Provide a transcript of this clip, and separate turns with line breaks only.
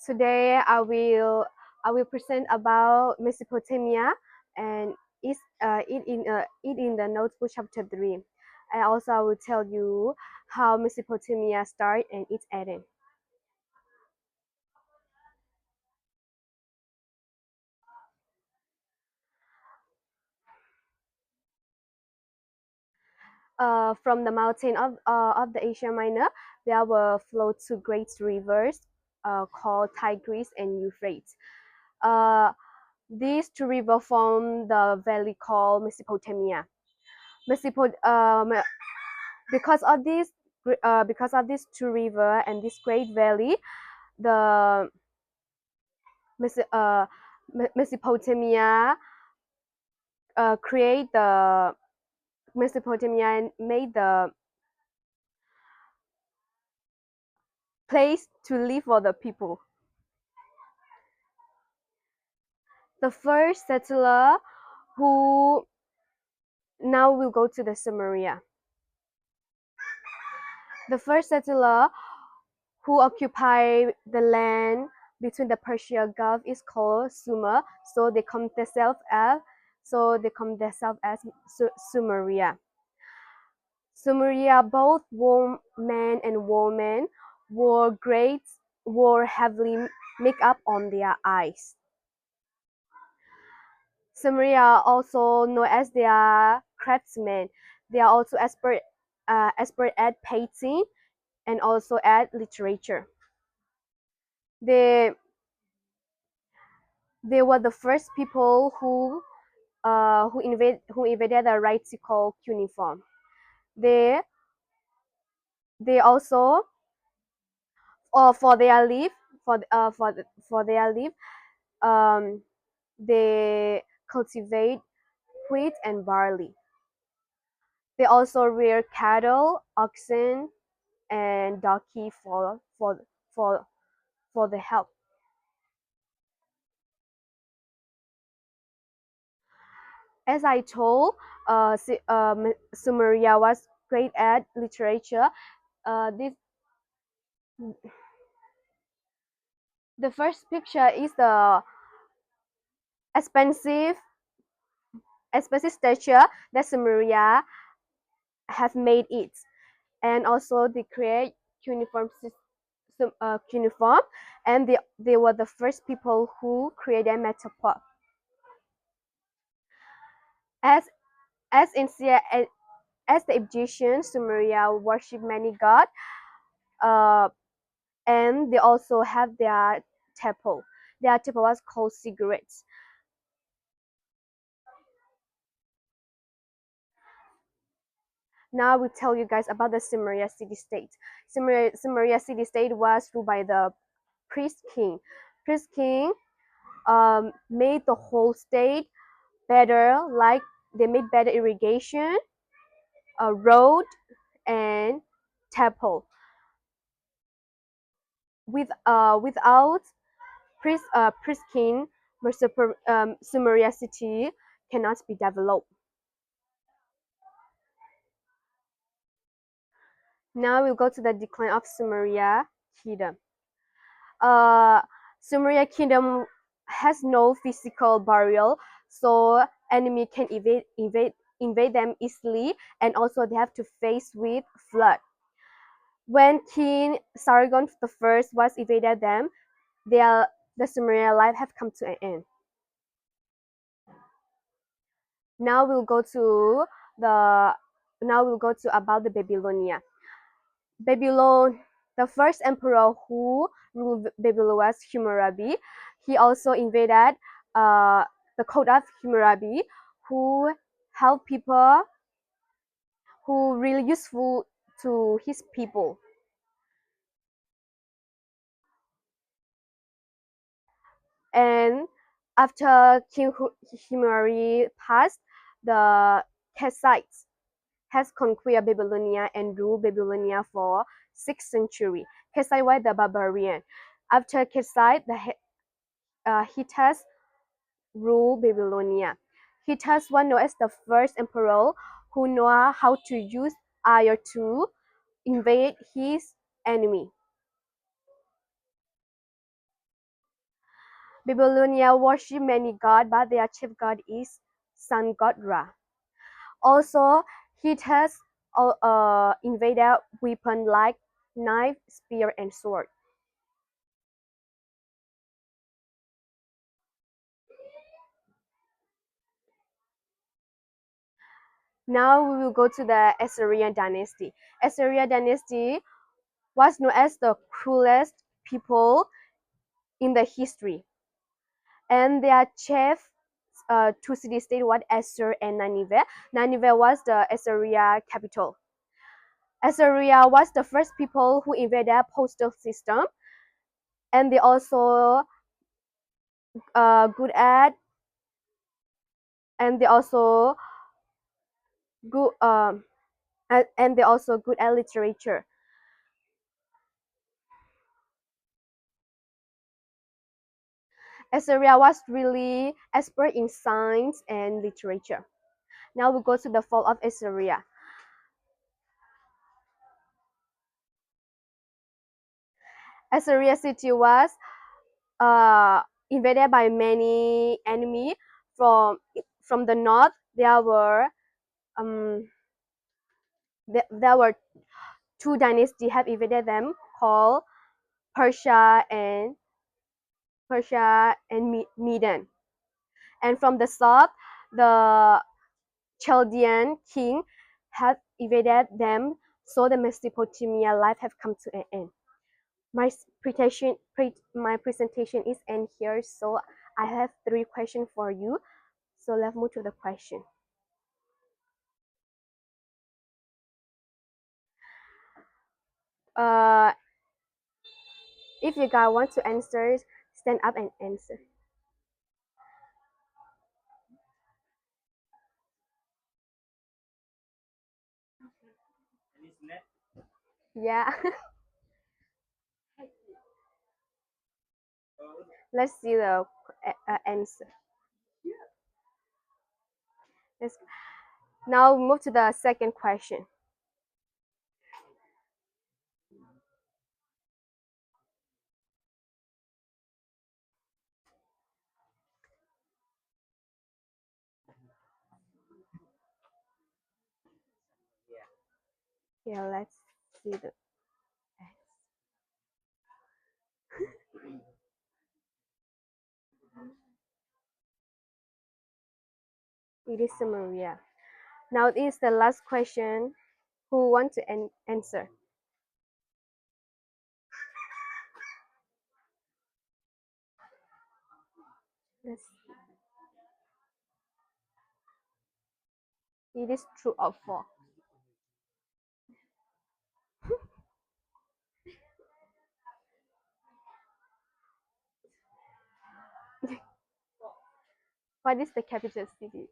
Today I will present about Mesopotamia and it in the notebook chapter 3. I also will tell you how Mesopotamia started and its ending. From the mountain of the Asia Minor, there were flowed two great rivers called Tigris and Euphrates. Uh, these two rivers form the valley called Mesopotamia. Mesopot- um, because of these two river and this great valley, the Mesopotamia create the Mesopotamia and made the place to live for the people. The first settler who now will go to the Sumeria. The first settler who occupied the land between the Persian Gulf is called Sumer, so they call themselves as Sumeria. Sumeria, both men and women, wore heavily makeup on their eyes. Sumeria also known as their craftsmen. They are also expert at painting and also at literature. They they were the first people who invented the radical cuneiform. They they also for their leaf for their leaf um, they cultivate wheat and barley. They also rear cattle, oxen, and donkey for for the help. As I told, Sumeria was great at literature. This the first picture is the expensive expensive statue that Sumeria have made it, and also they create cuneiform cuneiform, and they were the first people who created metaphor. As as in as the Egyptians, Sumeria worship many gods, uh, and they also have their temple. Their temple was called cigarettes. Now I will tell you guys about the Sumeria city-state. Sumeria city-state was ruled by the priest king. Priest king made the whole state better, like they made better irrigation, road, and temple. Without priest king, Sumeria city cannot be developed. Now we'll go to the decline of Sumeria kingdom. Uh, Sumeria kingdom has no physical barrier, so enemy can invade them easily, and also they have to face with flood. When King Sargon the First was invaded them, the Sumerian life have come to an end. Now we'll go to the about the Babylonia. Babylon, the first emperor who ruled Babylon was Hammurabi. He also invaded the court of Hammurabi, who helped people who really useful to his people. And after King Hammurabi passed, the Kassites has conquered Babylonia and ruled Babylonia for 6th century. Kassite were the barbarian. After Kassite, the Hittites ruled Babylonia. Hittites were known as the first emperor who knew how to use iron to invade his enemy. Babylonia worship many gods, but their chief god is sun god Ra. Also, he has invaded weapons like knife, spear, and sword. Now we will go to the Assyrian dynasty. Assyrian dynasty was known as the cruelest people in the history, and their chief two city-state was Assur and Nineveh. Nineveh was the Assyria capital. Assyria was the first people who invented postal system, and they also good at and they also good and they also good at literature. Assyria was really expert in science and literature. Now we go to the fall of Assyria. Assyria city was invaded by many enemies from the north. Um, there were two dynasties have invaded them called Persia and Medan. And from the south, the Chaldean king had invaded them, so the Mesopotamia life have come to an end. My presentation is end here, so I have 3 questions for you. So let's move to the question. Uh, if you guys want to answer, stand up and answer. Yeah. Let's see the answer. Let's now move to the second question. Yeah, let's see the. It is Maria. Now it is the last question. Who want to answer? Let's. It is true or false. What is the capital city?